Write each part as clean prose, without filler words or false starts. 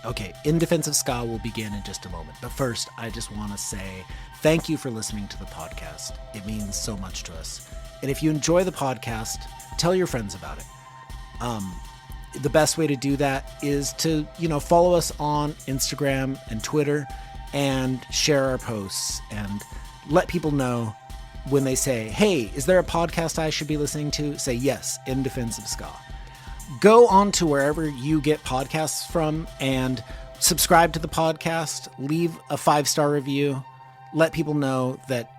Okay, In Defense of Ska will begin in just a moment. But first, I just want to say thank you for listening to the podcast. It means so much to us. And if you enjoy the podcast, tell your friends about it. The best way to do that is to, follow us on Instagram and Twitter and share our posts and let people know when they say, hey, is there a podcast I should be listening to? Say yes, In Defense of Ska. Go on to wherever you get podcasts from and subscribe to the podcast. Leave a 5-star review. Let people know that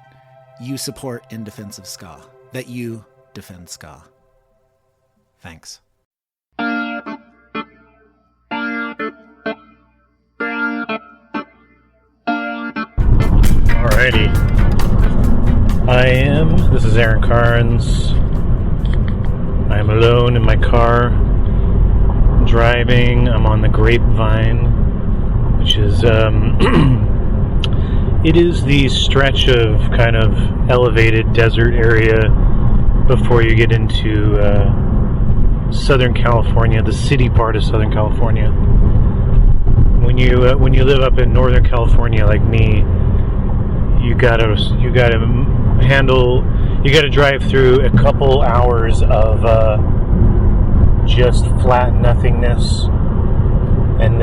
you support In Defense of Ska, that you defend ska. Thanks. Alrighty. This is Aaron Carnes. I am alone in my car, driving. I'm on the Grapevine, which is, it is the stretch of kind of elevated desert area before you get into Southern California, the city part of Southern California. When you live up in Northern California like me, you gotta drive through a couple hours of just flat nothingness, and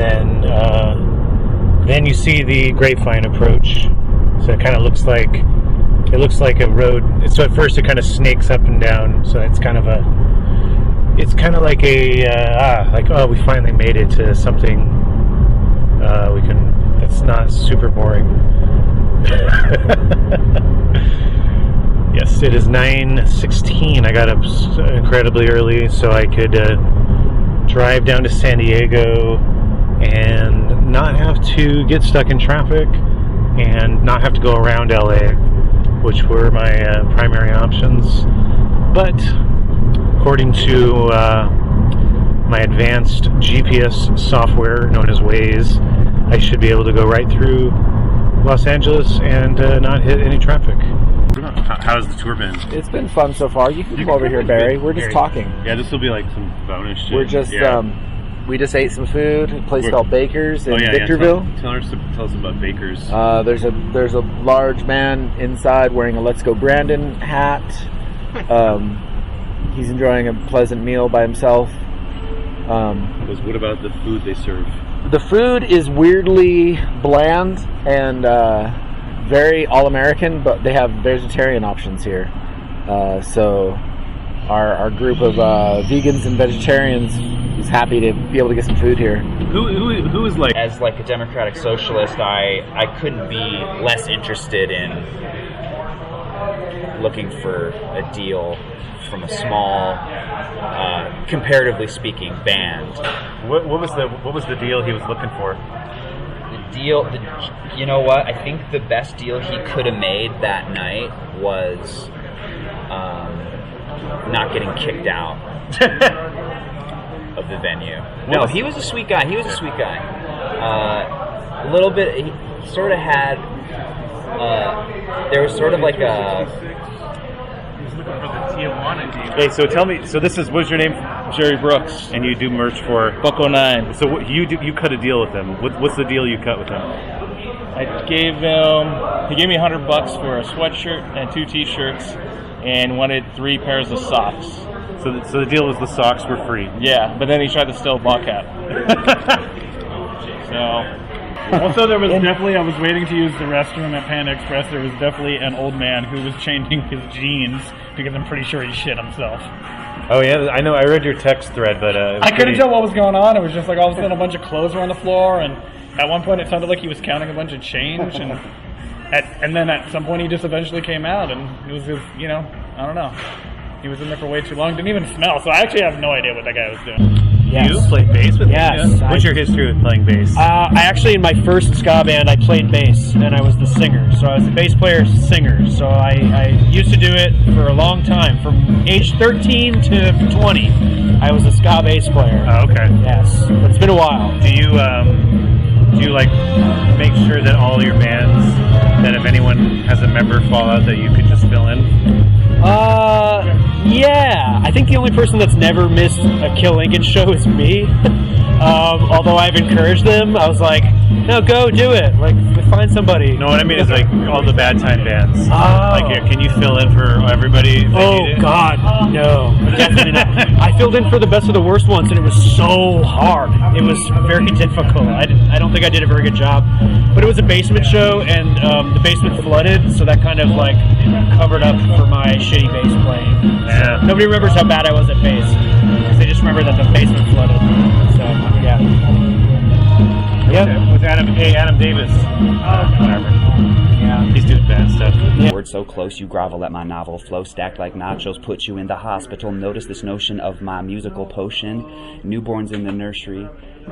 then you see the Grapevine approach. So it kind of looks like a road. So at first it kind of snakes up and down. So it's kind of like oh, we finally made it to something. It's not super boring. Yes, it is 9:16. I got up incredibly early so I could drive down to San Diego and not have to get stuck in traffic and not have to go around LA, which were my primary options. But according to my advanced GPS software known as Waze, I should be able to go right through Los Angeles and not hit any traffic. How's the tour been? It's been fun so far. You can come over here, Barry. We're just talking. Yeah, this will be like some bonus shit. We're just, we just ate some food at a place called Baker's in Victorville. Tell us about Baker's. There's a large man inside wearing a Let's Go Brandon hat. He's enjoying a pleasant meal by himself. What about the food they serve? The food is weirdly bland and very all-American, but they have vegetarian options here. So our group of vegans and vegetarians is happy to be able to get some food here. Who is like... As like a democratic socialist, I couldn't be less interested in looking for a deal from a small, comparatively speaking, band. What was the deal he was looking for? You know what? I think the best deal he could have made that night was not getting kicked out of the venue. No, he was a sweet guy. A little bit. He sort of had. There was sort of like a. Hey, so tell me. So what's your name? Jerry Brooks. And you do merch for Buck09. So you cut a deal with him. What's the deal you cut with him? He gave me $100 for a sweatshirt and 2 t-shirts, and wanted 3 pairs of socks. So the deal was the socks were free. Yeah, but then he tried to steal a buck hat. So. Also, there was definitely, I was waiting to use the restroom at Panda Express, there was definitely an old man who was changing his jeans because I'm pretty sure he shit himself. Oh yeah, I know, I read your text thread, but I couldn't tell what was going on. It was just like all of a sudden a bunch of clothes were on the floor, and at one point it sounded like he was counting a bunch of change, and then at some point he just eventually came out, and it was just, I don't know. He was in there for way too long, didn't even smell, so I actually have no idea what that guy was doing. Yes. You played bass with him? Yes. What's your history with playing bass? I actually, in my first ska band, I played bass, and I was the singer. So I was the bass player singer. So I used to do it for a long time. From age 13 to 20, I was a ska bass player. Oh, okay. Yes. But it's been a while. Do you like make sure that all your bands, that if anyone has a member fall out, that you could just fill in? Yeah, I think the only person that's never missed a Kill Lincoln show is me. Although I've encouraged them, I was like, no, go do it. Like, find somebody. No, what I mean is like all the bad time bands. Oh. Like, can you fill in for everybody? If they need it? God, no, definitely not. I filled in for the best of the worst ones, and it was so hard. It was very difficult. I don't think I did a very good job. But it was a basement show, and the basement flooded, so that kind of like covered up for my shitty bass playing. Yeah. So nobody remembers how bad I was at bass. They just remember that the basement flooded. So yeah. Yeah. With Adam Davis. Whatever. Yeah. He's doing bad stuff. Yeah. Word so close you grovel at my novel flow, stacked like nachos, put you in the hospital. Notice this notion of my musical potion. Newborns in the nursery.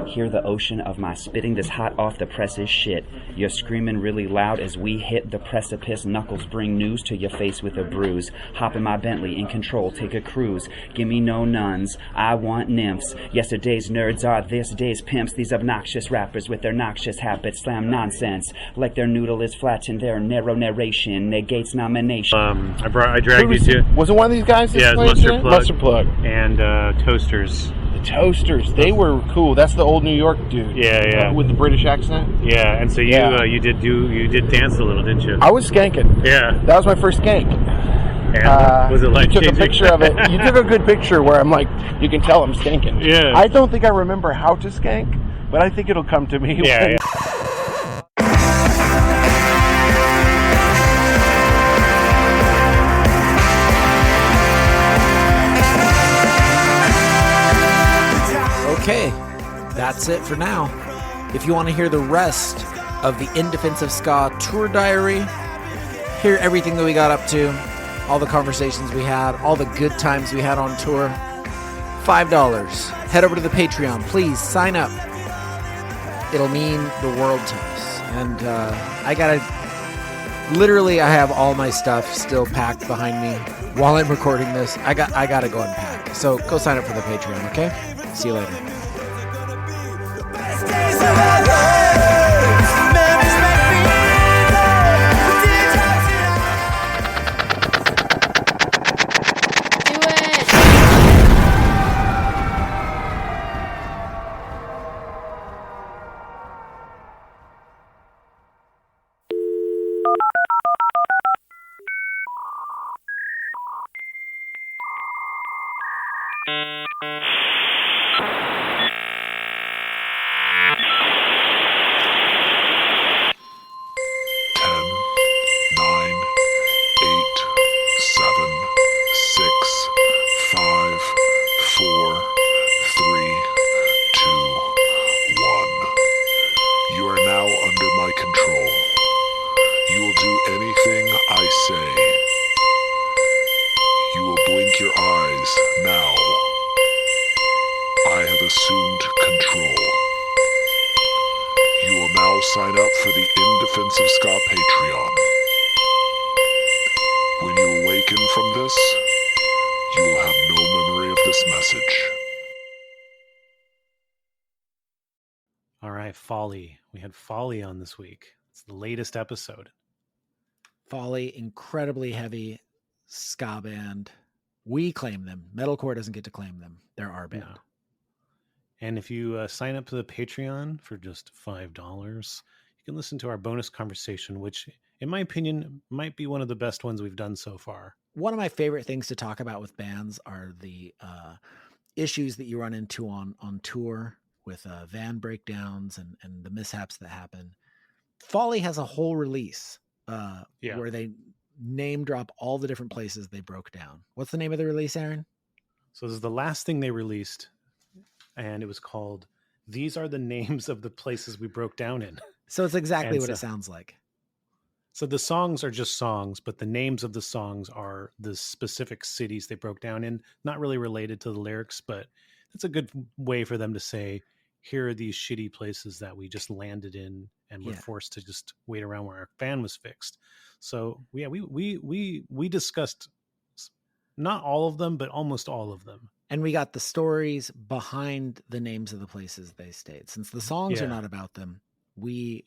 Hear the ocean of my spitting, this hot off the presses shit. You're screaming really loud as we hit the precipice. Knuckles bring news to your face with a bruise. Hop in my Bentley, in control, take a cruise. Give me no nuns, I want nymphs. Yesterday's nerds are this day's pimps. These obnoxious rappers with their noxious habits slam nonsense like their noodle is flat and their narrow narration negates nomination. I dragged you to. Was it one of these guys? That Yeah, it was played Mustard today? Plug. Mustard Plug. And Toasters. The Toasters. They were cool. That's the old New York dude. Yeah. With the British accent. Yeah, and so you did dance a little, didn't you? I was skanking. Yeah. That was my first skank. And was it like you took a picture of it. You took a good picture where I'm like, you can tell I'm skanking. Yeah. I don't think I remember how to skank, but I think it'll come to me. Yeah. Okay, that's it for now. If you want to hear the rest of the In Defense of Ska tour diary, hear everything that we got up to, all the conversations we had, all the good times we had on tour, $5. Head over to the Patreon. Please sign up. It'll mean the world to us. And I have all my stuff still packed behind me while I'm recording this. I gotta go unpack. So go sign up for the Patreon, okay? See you later. Sign up for the In Defense of Ska Patreon. When you awaken from this, you will have no memory of this message. All right, Folly. We had Folly on this week. It's the latest episode. Folly, incredibly heavy ska band. We claim them. Metalcore doesn't get to claim them. They're our band. No. And if you sign up to the Patreon for just $5, you can listen to our bonus conversation, which, in my opinion, might be one of the best ones we've done so far. One of my favorite things to talk about with bands are the issues that you run into on tour with van breakdowns and the mishaps that happen. Folly has a whole release where they name drop all the different places they broke down. What's the name of the release, Aaron? So this is the last thing they released, and it was called These Are the Names of the Places We Broke Down In. So it's exactly what it sounds like. So the songs are just songs, but the names of the songs are the specific cities they broke down in, not really related to the lyrics, but it's a good way for them to say, here are these shitty places that we just landed in and were forced to just wait around where our fan was fixed. So yeah, we discussed not all of them, but almost all of them. And we got the stories behind the names of the places they stayed. Since the songs are not about them, you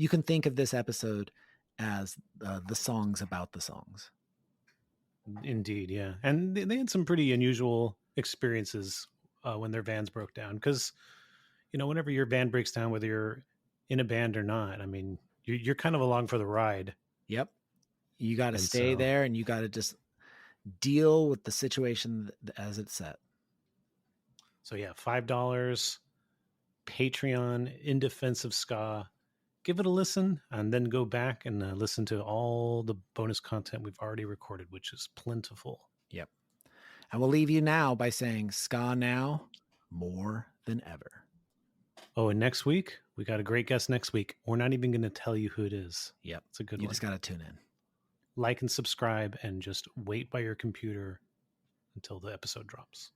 can think of this episode as the songs about the songs. Indeed, yeah. And they had some pretty unusual experiences when their vans broke down. Because, whenever your van breaks down, whether you're in a band or not, I mean, you're kind of along for the ride. Yep. You got to stay there, and you got to just deal with the situation as it's set. So yeah, $5, Patreon, In Defense of Ska. Give it a listen, and then go back and listen to all the bonus content we've already recorded, which is plentiful. Yep. And we'll leave you now by saying ska now more than ever. Oh, and next week, we got a great guest next week. We're not even going to tell you who it is. Yep. It's a good one. You just got to tune in. Like and subscribe, and just wait by your computer until the episode drops.